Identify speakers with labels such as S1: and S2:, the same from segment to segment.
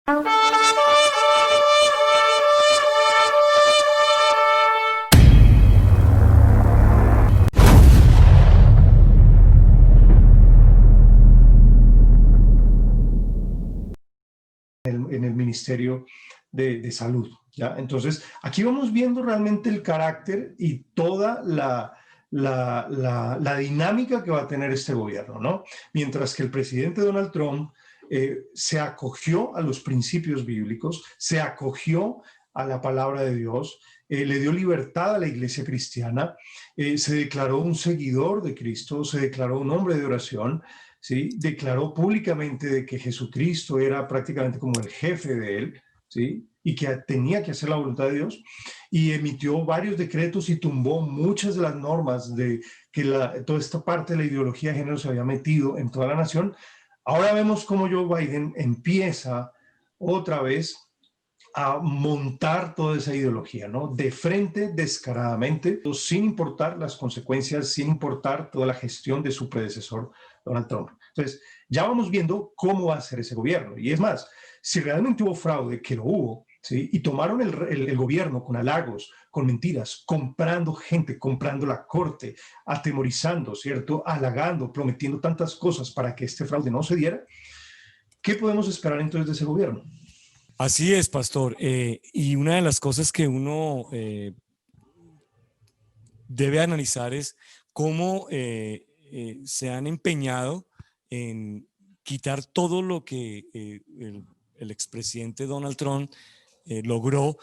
S1: En el Ministerio de Salud, ¿ya? Entonces, aquí vamos viendo realmente el carácter y toda la dinámica que va a tener este gobierno, ¿no? Mientras que el presidente Donald Trump se acogió a los principios bíblicos, se acogió a la palabra de Dios, le dio libertad a la iglesia cristiana, se declaró un seguidor de Cristo, se declaró un hombre de oración, ¿sí? Declaró públicamente de que Jesucristo era prácticamente como el jefe de él, ¿sí? Y que tenía que hacer la voluntad de Dios, y emitió varios decretos y tumbó muchas de las normas de que toda esta parte de la ideología de género se había metido en toda la nación. Ahora vemos cómo Joe Biden empieza otra vez a montar toda esa ideología, ¿no? De frente, descaradamente, sin importar las consecuencias, sin importar toda la gestión de su predecesor, Donald Trump. Entonces, ya vamos viendo cómo va a ser ese gobierno. Y es más, si realmente hubo fraude, que lo hubo, ¿sí? Y tomaron el gobierno con halagos, con mentiras, comprando gente, comprando la corte, atemorizando, ¿cierto? Halagando, prometiendo tantas cosas para que este fraude no se diera, ¿qué podemos esperar entonces de ese gobierno?
S2: Así es, pastor. Y una de las cosas que uno debe analizar es cómo se han empeñado en quitar todo lo que el expresidente Donald Trump logró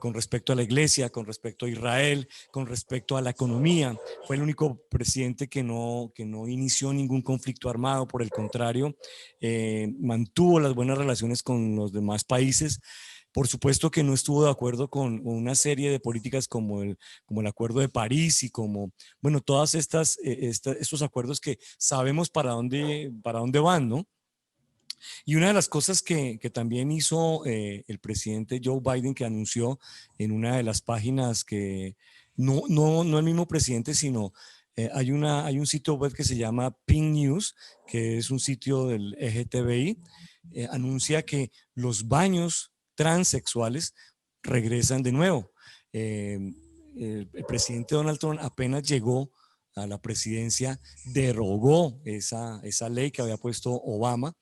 S2: con respecto a la iglesia, con respecto a Israel, con respecto a la economía. Fue el único presidente que no inició ningún conflicto armado, por el contrario, mantuvo las buenas relaciones con los demás países. Por supuesto que no estuvo de acuerdo con una serie de políticas como el Acuerdo de París y como, bueno, todas estos acuerdos que sabemos para dónde van, ¿no? Y una de las cosas que también hizo el presidente Joe Biden, que anunció en una de las páginas que no el mismo presidente, sino hay un sitio web que se llama Pink News, que es un sitio del LGTBI, anuncia que los baños transexuales regresan de nuevo. Eh, el presidente Donald Trump apenas llegó a la presidencia, derogó esa ley que había puesto Obama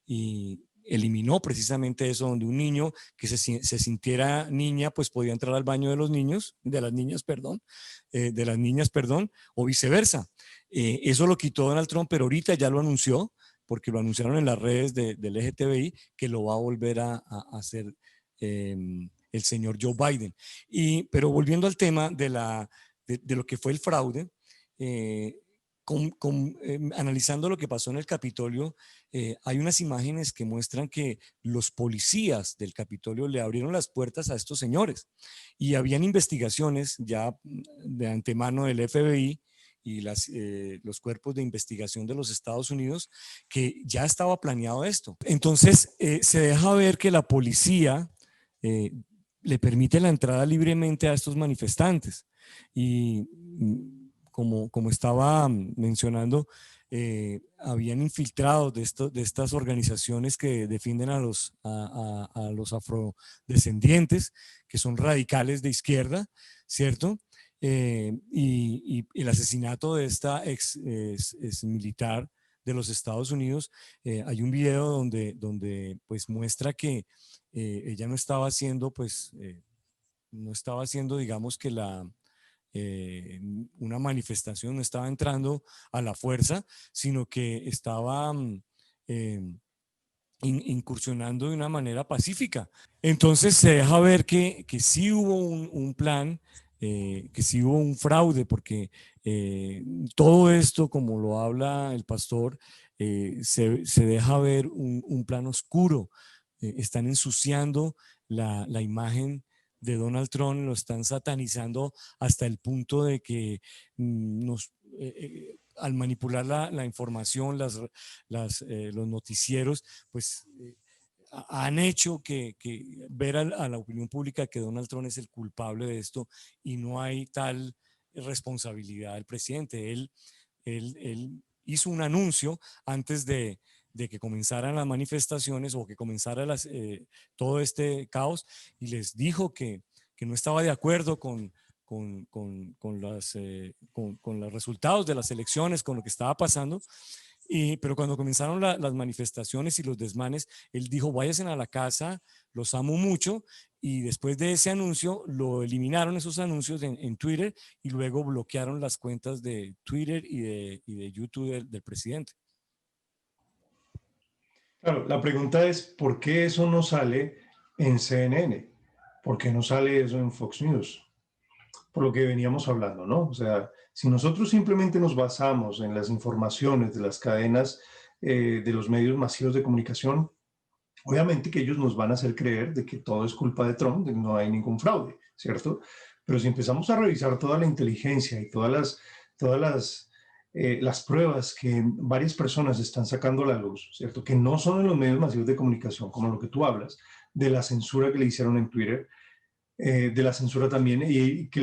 S2: y eliminó precisamente eso, donde un niño que se sintiera niña, pues podía entrar al baño de los niños, de las niñas, perdón, o viceversa. Eso lo quitó Donald Trump, pero ahorita ya lo anunció, porque lo anunciaron en las redes del LGTBI, que lo va a volver a hacer el señor Joe Biden. Pero volviendo al tema de lo que fue el fraude, eh, analizando lo que pasó en el Capitolio, hay unas imágenes que muestran que los policías del Capitolio le abrieron las puertas a estos señores y habían investigaciones ya de antemano del FBI y los cuerpos de investigación de los Estados Unidos que ya estaba planeado esto. Entonces se deja ver que la policía le permite la entrada libremente a estos manifestantes y como estaba mencionando, habían infiltrados de estas organizaciones que defienden a los afrodescendientes, que son radicales de izquierda, ¿cierto? Y el asesinato de esta ex militar de los Estados Unidos, hay un video donde pues muestra que ella no estaba haciendo, digamos que una manifestación, no estaba entrando a la fuerza, sino que estaba eh, incursionando de una manera pacífica. Entonces se deja ver que sí hubo un plan, que sí hubo un fraude, porque todo esto, como lo habla el pastor, se deja ver un plan oscuro. Están ensuciando la imagen de Donald Trump, lo están satanizando hasta el punto de que al manipular la información, los noticieros, pues han hecho que ver a la opinión pública que Donald Trump es el culpable de esto y no hay tal responsabilidad del presidente. Él hizo un anuncio antes de que comenzaran las manifestaciones o que comenzara todo este caos, y les dijo que no estaba de acuerdo con los resultados de las elecciones, con lo que estaba pasando. Pero cuando comenzaron las manifestaciones y los desmanes, él dijo, váyanse a la casa, los amo mucho. Y después de ese anuncio, lo eliminaron esos anuncios en Twitter, y luego bloquearon las cuentas de Twitter y de YouTube del presidente.
S1: Claro, la pregunta es, ¿por qué eso no sale en CNN? ¿Por qué no sale eso en Fox News? Por lo que veníamos hablando, ¿no? O sea, si nosotros simplemente nos basamos en las informaciones de las cadenas de los medios masivos de comunicación, obviamente que ellos nos van a hacer creer de que todo es culpa de Trump, de que no hay ningún fraude, ¿cierto? Pero si empezamos a revisar toda la inteligencia y todas las pruebas que varias personas están sacando a la luz, ¿cierto? Que no son en los medios masivos de comunicación, como lo que tú hablas, de la censura que le hicieron en Twitter, de la censura también, y que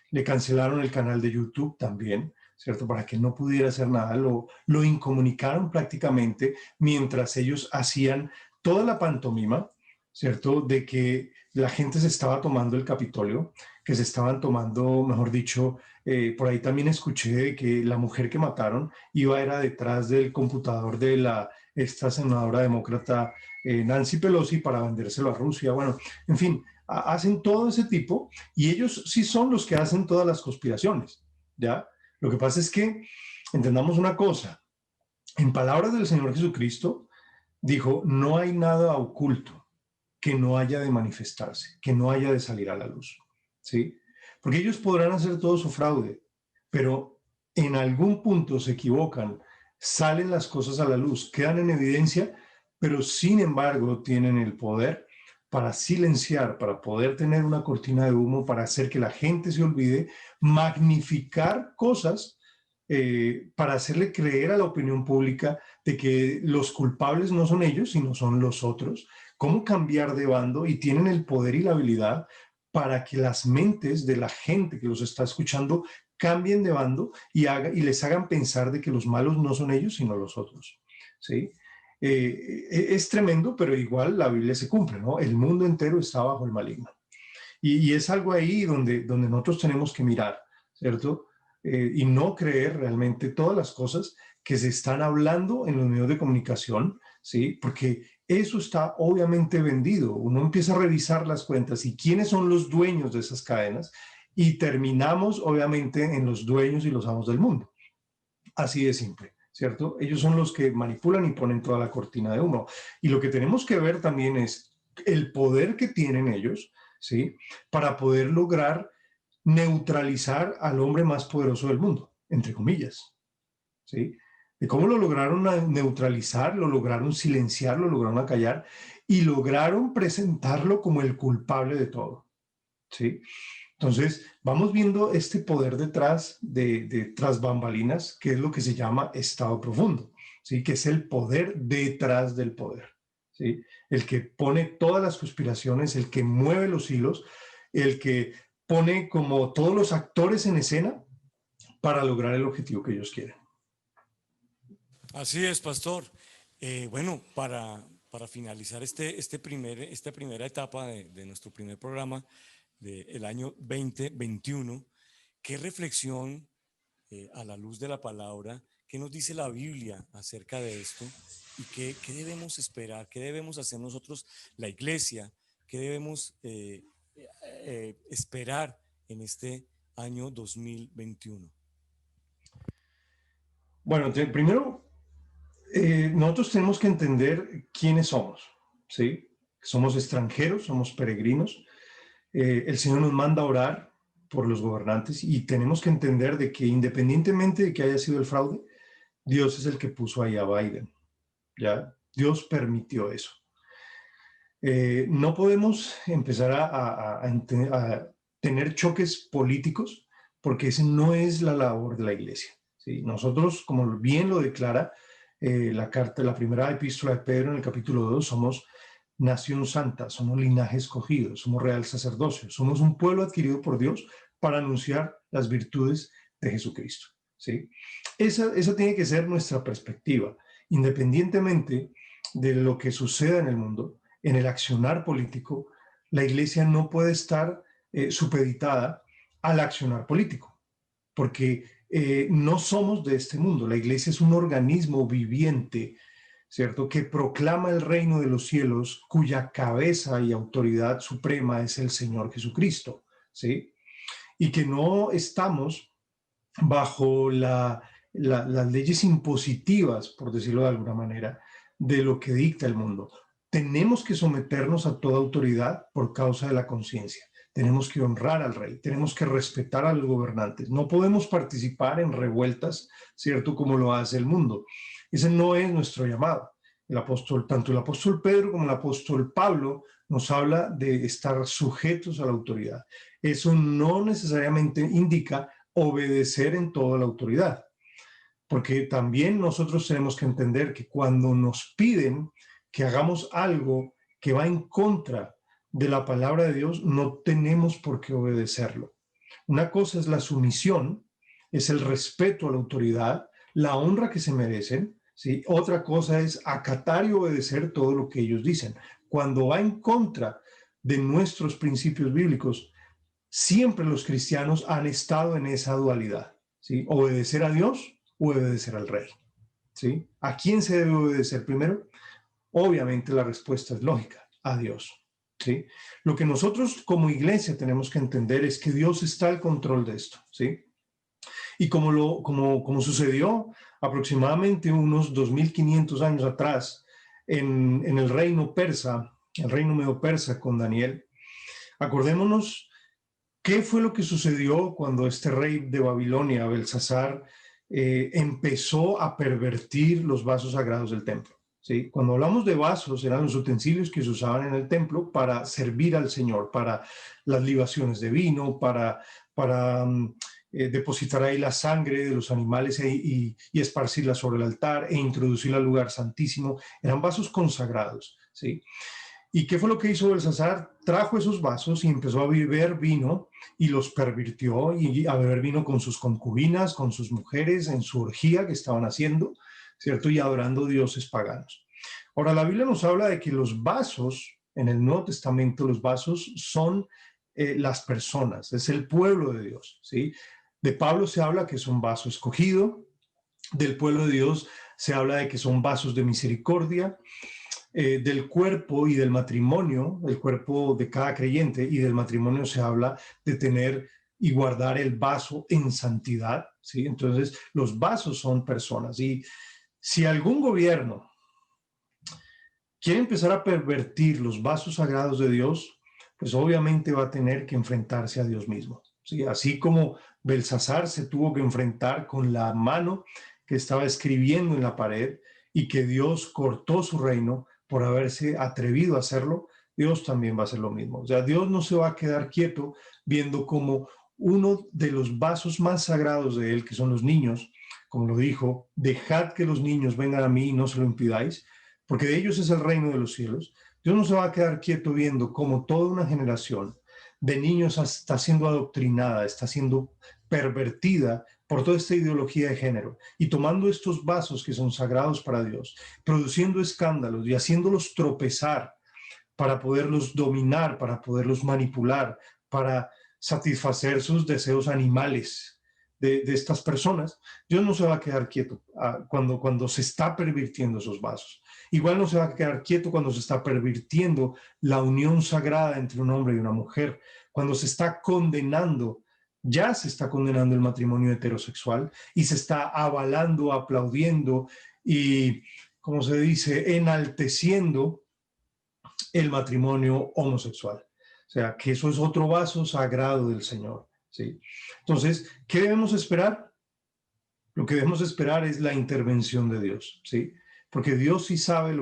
S1: le cancelaron el canal de YouTube también, ¿cierto? Para que no pudiera hacer nada. Lo incomunicaron prácticamente mientras ellos hacían toda la pantomima, ¿cierto? De que la gente se estaba tomando el Capitolio, que se estaban tomando, mejor dicho, por ahí también escuché de que la mujer que mataron era detrás del computador de esta senadora demócrata Nancy Pelosi para vendérselo a Rusia. Bueno, en fin, hacen todo ese tipo, y ellos sí son los que hacen todas las conspiraciones, ¿ya? Lo que pasa es que entendamos una cosa, en palabras del Señor Jesucristo, dijo, no hay nada oculto que no haya de manifestarse, que no haya de salir a la luz, ¿sí? Porque ellos podrán hacer todo su fraude, pero en algún punto se equivocan, salen las cosas a la luz, quedan en evidencia, pero sin embargo tienen el poder para silenciar, para poder tener una cortina de humo, para hacer que la gente se olvide, magnificar cosas, para hacerle creer a la opinión pública de que los culpables no son ellos, sino son los otros. Cómo cambiar de bando, y tienen el poder y la habilidad para que las mentes de la gente que los está escuchando cambien de bando y les hagan pensar de que los malos no son ellos, sino los otros, ¿sí? Es tremendo, pero igual la Biblia se cumple, ¿no? El mundo entero está bajo el maligno. Y es algo ahí donde nosotros tenemos que mirar, ¿cierto? Y no creer realmente todas las cosas que se están hablando en los medios de comunicación, ¿sí? Porque eso está obviamente vendido. Uno empieza a revisar las cuentas y quiénes son los dueños de esas cadenas, y terminamos obviamente en los dueños y los amos del mundo. Así de simple, ¿cierto? Ellos son los que manipulan y ponen toda la cortina de humo. Y lo que tenemos que ver también es el poder que tienen ellos, ¿sí? Para poder lograr neutralizar al hombre más poderoso del mundo, entre comillas, ¿sí? De cómo lo lograron neutralizar, lo lograron silenciar, lo lograron acallar, y lograron presentarlo como el culpable de todo, ¿sí? Entonces, vamos viendo este poder detrás de tras bambalinas, que es lo que se llama estado profundo, ¿sí? Que es el poder detrás del poder, ¿sí? El que pone todas las conspiraciones, el que mueve los hilos, el que pone como todos los actores en escena para lograr el objetivo que ellos quieren.
S2: Así es, pastor. Bueno, para finalizar esta primera etapa de nuestro primer programa del año 2021, ¿qué reflexión a la luz de la palabra, qué nos dice la Biblia acerca de esto? ¿Y qué debemos esperar? ¿Qué debemos hacer nosotros, la iglesia? ¿Qué debemos esperar en este año 2021?
S1: Bueno, primero, nosotros tenemos que entender quiénes somos, ¿sí? Somos extranjeros, somos peregrinos. El Señor nos manda a orar por los gobernantes, y tenemos que entender de que independientemente de que haya sido el fraude, Dios es el que puso ahí a Biden, ¿ya? Dios permitió eso. No podemos empezar a tener choques políticos, porque esa no es la labor de la iglesia, ¿sí? Nosotros, como bien lo declara la primera epístola de Pedro en el capítulo 2, somos nación santa, somos linaje escogido, somos real sacerdocio, somos un pueblo adquirido por Dios para anunciar las virtudes de Jesucristo, ¿sí? Esa tiene que ser nuestra perspectiva. Independientemente de lo que suceda en el mundo, en el accionar político, la iglesia no puede estar supeditada al accionar político, porque no somos de este mundo. La iglesia es un organismo viviente, ¿cierto? Que proclama el reino de los cielos, cuya cabeza y autoridad suprema es el Señor Jesucristo, ¿sí? Y que no estamos bajo las leyes impositivas, por decirlo de alguna manera, de lo que dicta el mundo. Tenemos que someternos a toda autoridad por causa de la conciencia. Tenemos que honrar al rey, tenemos que respetar a los gobernantes. No podemos participar en revueltas, ¿cierto? Como lo hace el mundo. Ese no es nuestro llamado. Tanto el apóstol Pedro como el apóstol Pablo nos habla de estar sujetos a la autoridad. Eso no necesariamente indica obedecer en toda la autoridad, porque también nosotros tenemos que entender que cuando nos piden que hagamos algo que va en contra de la palabra de Dios, no tenemos por qué obedecerlo. Una cosa es la sumisión, es el respeto a la autoridad, la honra que se merecen, ¿sí? Otra cosa es acatar y obedecer todo lo que ellos dicen. Cuando va en contra de nuestros principios bíblicos, siempre los cristianos han estado en esa dualidad, ¿sí? Obedecer a Dios o obedecer al rey, ¿sí? ¿A quién se debe obedecer primero? Obviamente la respuesta es lógica, a Dios, ¿sí? Lo que nosotros como iglesia tenemos que entender es que Dios está al control de esto, ¿sí? Y como sucedió aproximadamente unos 2500 años atrás en el reino persa, el reino medo-persa con Daniel, acordémonos qué fue lo que sucedió cuando este rey de Babilonia, Belsasar, empezó a pervertir los vasos sagrados del templo. ¿Sí? Cuando hablamos de vasos, eran los utensilios que se usaban en el templo para servir al Señor, para las libaciones de vino, para depositar ahí la sangre de los animales y esparcirla sobre el altar e introducirla al lugar santísimo. Eran vasos consagrados, ¿sí? ¿Y qué fue lo que hizo Belsasar? Trajo esos vasos y empezó a beber vino y los pervirtió y a beber vino con sus concubinas, con sus mujeres, en su orgía que estaban haciendo, ¿cierto? Y adorando dioses paganos. Ahora, la Biblia nos habla de que los vasos, en el Nuevo Testamento, los vasos son las personas, es el pueblo de Dios, ¿sí? De Pablo se habla que es un vaso escogido, del pueblo de Dios se habla de que son vasos de misericordia, del cuerpo y del matrimonio, el cuerpo de cada creyente y del matrimonio se habla de tener y guardar el vaso en santidad, ¿sí? Entonces, los vasos son personas. Y si algún gobierno quiere empezar a pervertir los vasos sagrados de Dios, pues obviamente va a tener que enfrentarse a Dios mismo, ¿sí? Así como Belsasar se tuvo que enfrentar con la mano que estaba escribiendo en la pared y que Dios cortó su reino por haberse atrevido a hacerlo, Dios también va a hacer lo mismo. O sea, Dios no se va a quedar quieto viendo como uno de los vasos más sagrados de Él, que son los niños, como lo dijo, dejad que los niños vengan a mí y no se lo impidáis, porque de ellos es el reino de los cielos. Dios no se va a quedar quieto viendo cómo toda una generación de niños está siendo adoctrinada, está siendo pervertida por toda esta ideología de género y tomando estos vasos que son sagrados para Dios, produciendo escándalos y haciéndolos tropezar para poderlos dominar, para poderlos manipular, para satisfacer sus deseos animales de estas personas. Dios no se va a quedar quieto cuando se está pervirtiendo esos vasos. Igual no se va a quedar quieto cuando se está pervirtiendo la unión sagrada entre un hombre y una mujer, cuando se está condenando, ya se está condenando el matrimonio heterosexual y se está avalando, aplaudiendo y, como se dice, enalteciendo el matrimonio homosexual. O sea, que eso es otro vaso sagrado del Señor, ¿sí? Entonces, ¿qué debemos esperar? Lo que debemos esperar es la intervención de Dios, ¿sí? Porque Dios sí sabe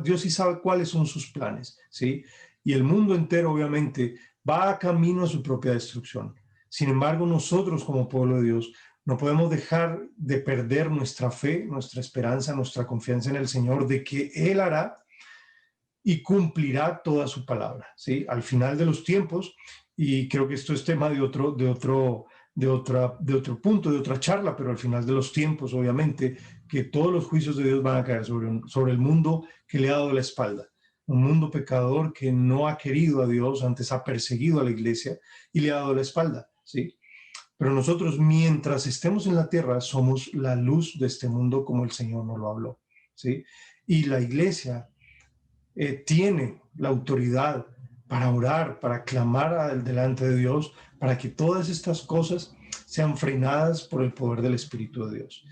S1: Dios sí sabe cuáles son sus planes, ¿sí? Y el mundo entero, obviamente, va a camino a su propia destrucción. Sin embargo, nosotros como pueblo de Dios no podemos dejar de perder nuestra fe, nuestra esperanza, nuestra confianza en el Señor de que Él hará y cumplirá toda su palabra, ¿sí? Al final de los tiempos, y creo que esto es tema de otro punto, de otra charla, pero al final de los tiempos, obviamente, que todos los juicios de Dios van a caer sobre el mundo que le ha dado la espalda. Un mundo pecador que no ha querido a Dios, antes ha perseguido a la iglesia y le ha dado la espalda, ¿sí? Pero nosotros, mientras estemos en la tierra, somos la luz de este mundo, como el Señor nos lo habló, ¿sí? Y la iglesia tiene la autoridad para orar, para clamar delante de Dios, para que todas estas cosas sean frenadas por el poder del Espíritu de Dios.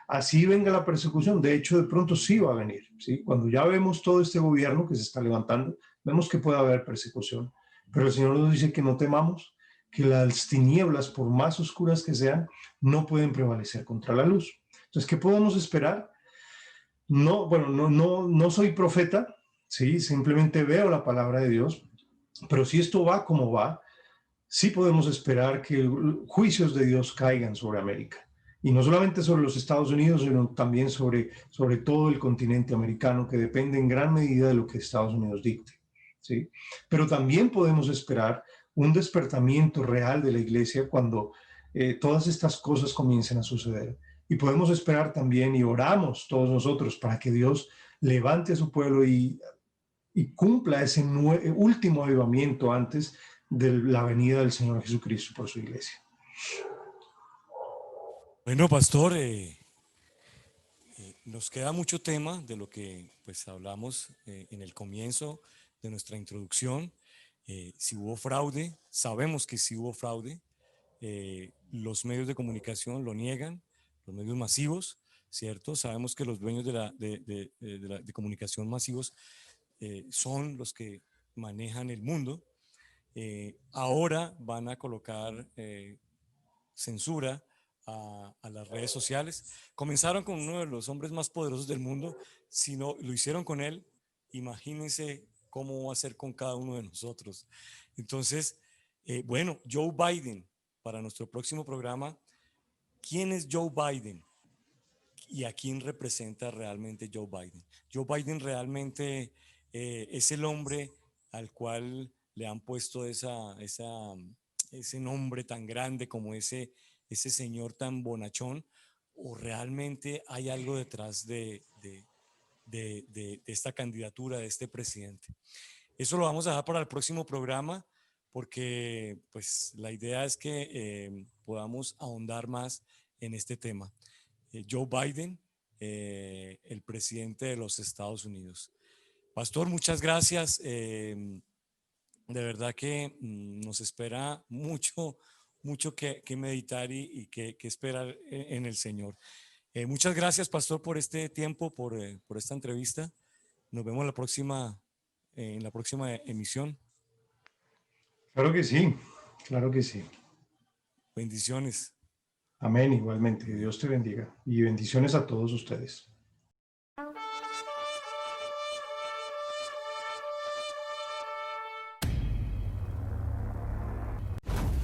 S1: Así venga la persecución, de hecho, de pronto sí va a venir, ¿sí? Cuando ya vemos todo este gobierno que se está levantando, vemos que puede haber persecución, pero el Señor nos dice que no temamos, que las tinieblas, por más oscuras que sean, no pueden prevalecer contra la luz. Entonces, ¿qué podemos esperar? No, bueno, no soy profeta, sí, simplemente veo la palabra de Dios, pero si esto va como va, sí podemos esperar que juicios de Dios caigan sobre América. Y no solamente sobre los Estados Unidos, sino también sobre todo el continente americano, que depende en gran medida de lo que Estados Unidos dicte, ¿sí? Pero también podemos esperar un despertamiento real de la iglesia cuando todas estas cosas comiencen a suceder. Y podemos esperar también, y oramos todos nosotros, para que Dios levante a su pueblo y cumpla ese último avivamiento antes de la venida del Señor Jesucristo por su iglesia.
S2: Bueno, pastor, nos queda mucho tema de lo que pues hablamos en el comienzo de nuestra introducción. Si hubo fraude, sabemos que sí hubo fraude. Los medios de comunicación lo niegan, los medios masivos, ¿cierto? Sabemos que los dueños de comunicación masivos son los que manejan el mundo. Ahora van a colocar censura a las redes sociales. Comenzaron con uno de los hombres más poderosos del mundo. Si no lo hicieron con él, imagínense cómo va a ser con cada uno de nosotros. Entonces, bueno, Joe Biden, para nuestro próximo programa, ¿quién es Joe Biden? ¿Y a quién representa realmente Joe Biden? Joe Biden realmente es el hombre al cual le han puesto ese nombre tan grande como ese señor tan bonachón, o realmente hay algo detrás de esta candidatura, de este presidente. Eso lo vamos a dejar para el próximo programa porque pues la idea es que podamos ahondar más en este tema. Joe Biden, el presidente de los Estados Unidos. Pastor, muchas gracias. De verdad que nos espera mucho que meditar y que esperar en el Señor. Muchas gracias, Pastor, por este tiempo, por esta entrevista. Nos vemos en la próxima emisión.
S1: Claro que sí, claro que sí.
S2: Bendiciones.
S1: Amén, igualmente. Que
S2: Amén.
S1: Dios te bendiga. Y bendiciones a todos ustedes.